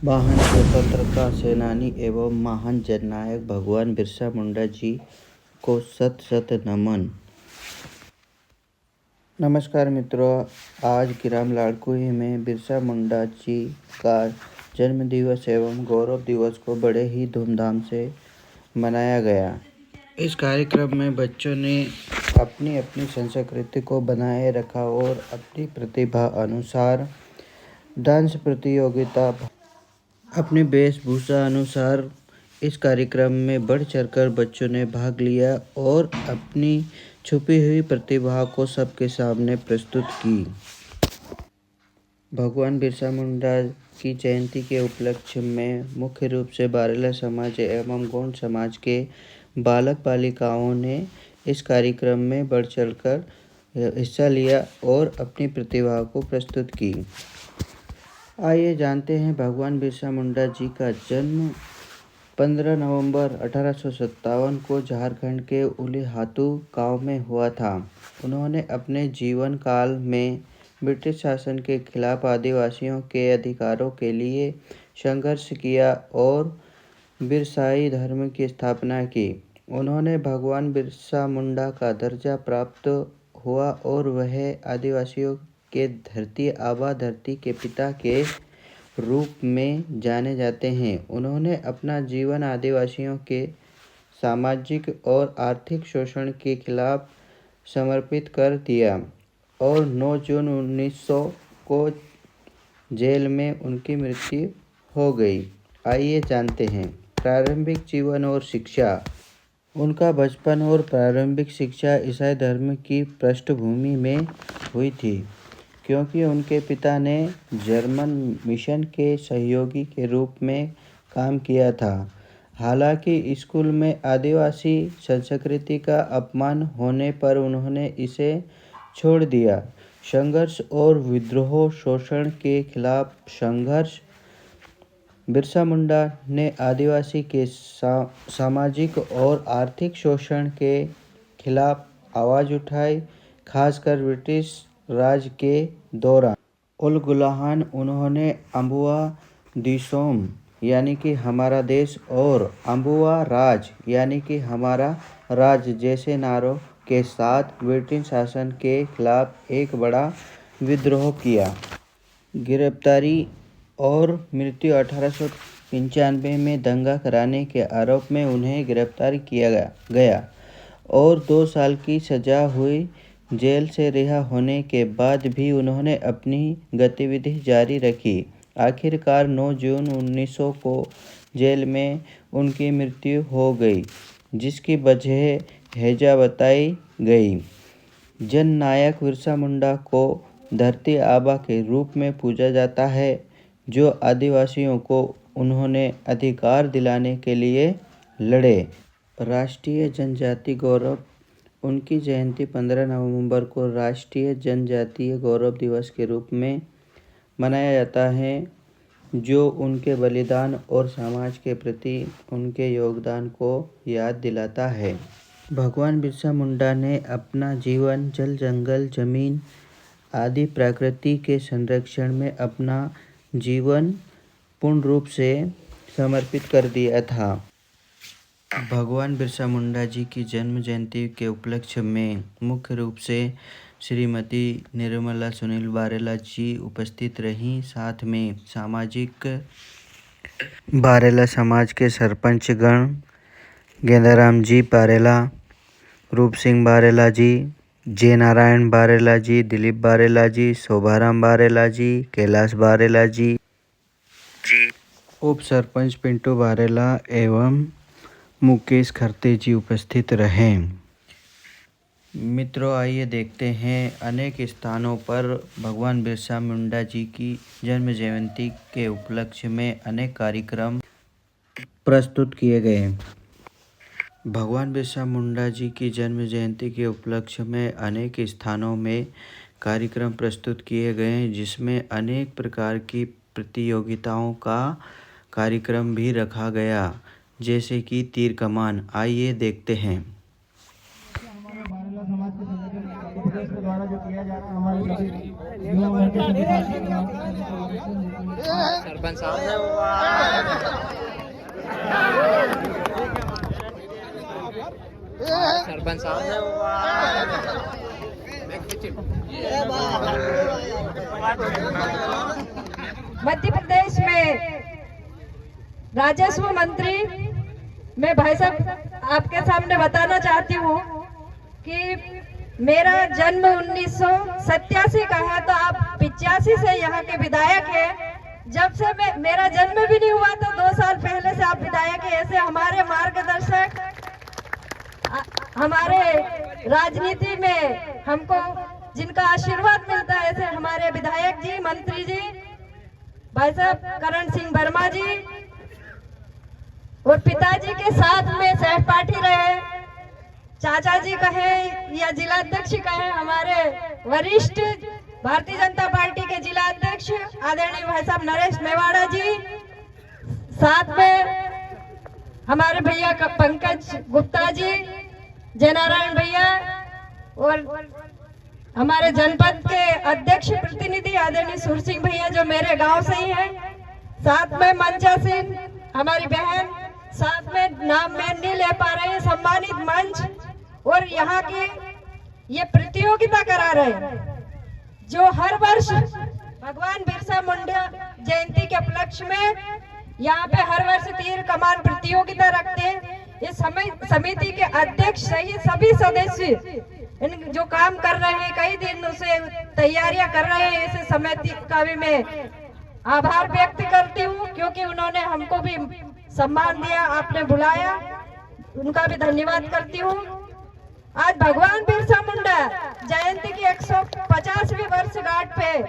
महान स्वतंत्रता सेनानी एवं महान जननायक भगवान बिरसा मुंडा जी को शत शत नमन। नमस्कार मित्रों, आज ग्राम लाड़कुही में बिरसा मुंडा जी का जन्म दिवस एवं गौरव दिवस को बड़े ही धूमधाम से मनाया गया। इस कार्यक्रम में बच्चों ने अपनी अपनी संस्कृति को बनाए रखा और अपनी प्रतिभा अनुसार डांस प्रतियोगिता, अपनी वेशभूषा अनुसार इस कार्यक्रम में बढ़ चढ़कर बच्चों ने भाग लिया और अपनी छुपी हुई प्रतिभा को सबके सामने प्रस्तुत की। भगवान बिरसा मुंडा की जयंती के उपलक्ष्य में मुख्य रूप से बारेला समाज एवं गौंड समाज के बालक बालिकाओं ने इस कार्यक्रम में बढ़ चढ़कर हिस्सा लिया और अपनी प्रतिभा को प्रस्तुत की। आइए जानते हैं भगवान बिरसा मुंडा जी का जन्म 15 नवंबर 1857 को झारखंड के उलीहातू गांव में हुआ था। उन्होंने अपने जीवन काल में ब्रिटिश शासन के खिलाफ आदिवासियों के अधिकारों के लिए संघर्ष किया और बिरसाई धर्म की स्थापना की। उन्होंने भगवान बिरसा मुंडा का दर्जा प्राप्त हुआ और वह आदिवासियों के धरती आबा धरती के पिता के रूप में जाने जाते हैं। उन्होंने अपना जीवन आदिवासियों के सामाजिक और आर्थिक शोषण के खिलाफ समर्पित कर दिया और 9 जून 1900 को जेल में उनकी मृत्यु हो गई। आइए जानते हैं प्रारंभिक जीवन और शिक्षा। उनका बचपन और प्रारंभिक शिक्षा ईसाई धर्म की पृष्ठभूमि में हुई थी, क्योंकि उनके पिता ने जर्मन मिशन के सहयोगी के रूप में काम किया था। हालांकि स्कूल में आदिवासी संस्कृति का अपमान होने पर उन्होंने इसे छोड़ दिया। संघर्ष और विद्रोह, शोषण के खिलाफ संघर्ष। बिरसा मुंडा ने आदिवासी के सामाजिक और आर्थिक शोषण के खिलाफ आवाज़ उठाई, खासकर ब्रिटिश राज के दौरान। उलगुलान उन्होंने अम्बुआ दिसोम यानी कि हमारा देश और अम्बुआ राज यानी कि हमारा राज्य जैसे नारों के साथ ब्रिटिश शासन के खिलाफ एक बड़ा विद्रोह किया। गिरफ्तारी और मृत्यु 1895 में दंगा कराने के आरोप में उन्हें गिरफ्तार किया गया और 2 साल की सजा हुई। जेल से रिहा होने के बाद भी उन्होंने अपनी गतिविधि जारी रखी। आखिरकार 9 जून 1900 को जेल में उनकी मृत्यु हो गई, जिसकी वजह हैजा बताई गई। जननायक बिरसा मुंडा को धरती आबा के रूप में पूजा जाता है, जो आदिवासियों को उन्होंने अधिकार दिलाने के लिए लड़े। राष्ट्रीय जनजाति गौरव। उनकी जयंती 15 नवंबर को राष्ट्रीय जनजातीय गौरव दिवस के रूप में मनाया जाता है, जो उनके बलिदान और समाज के प्रति उनके योगदान को याद दिलाता है। भगवान बिरसा मुंडा ने अपना जीवन जल, जंगल, जमीन आदि प्रकृति के संरक्षण में अपना जीवन पूर्ण रूप से समर्पित कर दिया था। भगवान बिरसा मुंडा जी की जन्म जयंती के उपलक्ष्य में मुख्य रूप से श्रीमती निर्मला सुनील बारेला जी उपस्थित रहीं। साथ में सामाजिक बारेला समाज के सरपंच गण गेंदाराम जी बारेला, रूप सिंह बारेला जी, जय नारायण बारेला जी, दिलीप बारेला जी, शोभाराम बारेला जी, कैलाश बारेला जी, उप सरपंच पिंटू बारेला एवं मुकेश खरते जी उपस्थित रहे। मित्रों, आइए देखते हैं अनेक स्थानों पर भगवान बिरसा मुंडा जी की जन्म जयंती के उपलक्ष्य में अनेक कार्यक्रम प्रस्तुत किए गए। भगवान बिरसा मुंडा जी की जन्म जयंती के उपलक्ष्य में अनेक स्थानों में कार्यक्रम प्रस्तुत किए गए, जिसमें अनेक प्रकार की प्रतियोगिताओं का कार्यक्रम भी रखा गया, जैसे कि तीर कमान। आइए देखते हैं। हमारे बारेला समाज के संगठन के द्वारा जो किया जा रहा है, हमारे सभी सरपंच साहब सरपंच मध्य प्रदेश में राजस्व मंत्री मैं भाई साहब आपके सामने बताना चाहती हूँ कि मेरा जन्म 1987 का है, तो आप 85 से यहाँ के विधायक हैं। जब से मेरा जन्म भी नहीं हुआ तो 2 साल पहले से आप विधायक हैं। ऐसे हमारे मार्गदर्शक हमारे राजनीति में हमको जिनका आशीर्वाद मिलता है, ऐसे हमारे विधायक जी, मंत्री जी, भाई साहब करण सिंह वर्मा जी, और पिताजी के साथ में सहपाठी रहे, चाचा जी कहे या जिलाध्यक्ष कहे, हमारे वरिष्ठ भारतीय जनता पार्टी के जिला अध्यक्ष आदरणीय भाई साहब नरेश मेवाड़ा जी, साथ में हमारे भैया पंकज गुप्ता जी, जयनारायण भैया, और हमारे जनपद के अध्यक्ष प्रतिनिधि आदरणीय सुर सिंह भैया जो मेरे गांव से ही हैं, साथ में मंचा सिंह हमारी बहन, साथ में नाम मैं नहीं ले पा रहे हैं, सम्मानित मंच, और यहाँ की ये प्रतियोगिता करा रहे हैं जो हर वर्ष भगवान बिरसा मुंडा जयंती के उपलक्ष्य में यहाँ पे हर वर्ष तीर कमान प्रतियोगिता रखते हैं। इस समिति के अध्यक्ष सहित सभी सदस्य जो काम कर रहे हैं, कई दिन से तैयारियां कर रहे हैं, इस समिति का भी मैं आभार व्यक्त करती हूँ क्योंकि उन्होंने हमको भी सम्मान दिया, आपने बुलाया, उनका भी धन्यवाद करती हूँ। आज भगवान बिरसा मुंडा जयंती की 150वीं वर्षगांठ पे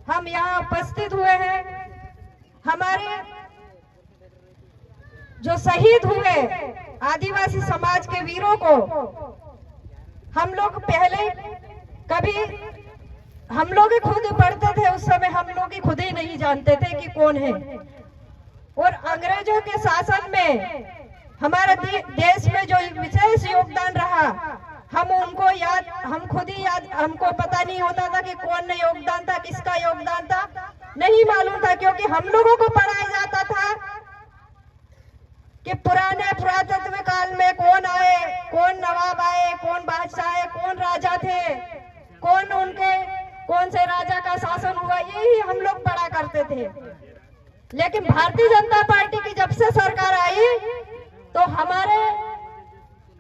हम यहाँ उपस्थित हुए हैं। हमारे जो शहीद हुए आदिवासी समाज के वीरों को हम लोग पहले कभी हम लोग ही खुद पढ़ते थे, उस समय हम लोग ही खुद ही नहीं जानते थे कि कौन है। और अंग्रेजों के शासन में हमारे देश में जो विशेष योगदान रहा, हम उनको याद, हम खुद ही याद, हमको पता नहीं होता था कि कौन योगदान था, किसका योगदान था, नहीं मालूम था, क्योंकि हम लोगों को पढ़ाया जाता था कि पुराने पुरातत्व काल में कौन आए, कौन नवाब आए, कौन बादशाह आए, कौन राजा थे, कौन से राजा का शासन हुआ, यही हम लोग पढ़ा करते थे। लेकिन भारतीय जनता पार्टी की जब से सरकार आई तो हमारे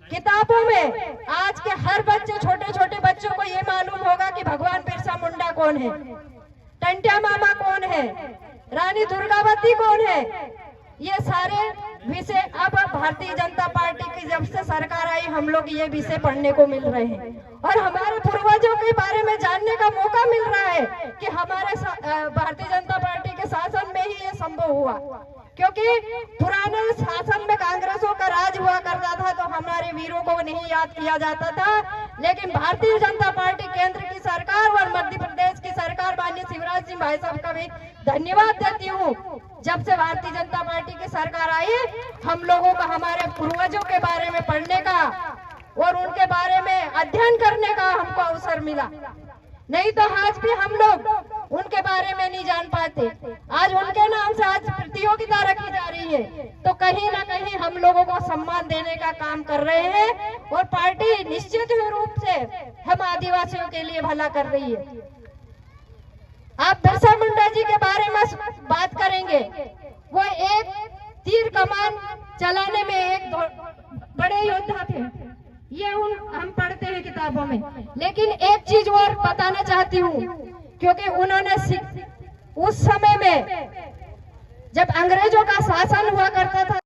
किताबों में आज के हर बच्चे, छोटे छोटे बच्चों को ये मालूम होगा कि भगवान बिरसा मुंडा कौन है, टंट्या मामा कौन है, रानी दुर्गावती कौन है, ये सारे विषय अब भारतीय जनता पार्टी की जब से सरकार आई हम लोग ये विषय पढ़ने को मिल रहे हैं और हमारे पूर्वजों के बारे में जानने का मौका मिल रहा है कि हमारे भारतीय जनता पार्टी के शासन में ही ये संभव हुआ, क्योंकि पुराने शासन में कांग्रेसों का राज हुआ करता था तो हमारे वीरों को नहीं याद किया जाता था। लेकिन भारतीय जनता पार्टी केंद्र की सरकार और मध्य प्रदेश की सरकार माननीय शिवराज सिंह भाई साहब का भी धन्यवाद देती हूँ। जब से भारतीय जनता पार्टी की सरकार आई हम लोगों को हमारे पूर्वजों के बारे में पढ़ने का और उनके बारे में अध्ययन करने का हमको अवसर मिला, नहीं तो आज भी हम लोग उनके बारे में नहीं जान पाते। आज उनके नाम से आज प्रतियोगिता रखी जा रही है तो कहीं ना कहीं हम लोगों को सम्मान देने का काम कर रहे हैं और पार्टी निश्चित रूप से हम आदिवासियों के लिए भला कर रही है। आप बिरसा मुंडा जी के बारे में बात करेंगे, वो एक तीर कमान चलाने में एक बड़े योद्धा थे, ये हम पढ़ते हैं किताबों में। लेकिन एक चीज और बताना चाहती हूँ, क्योंकि उन्होंने उस समय में जब अंग्रेजों का शासन हुआ करता था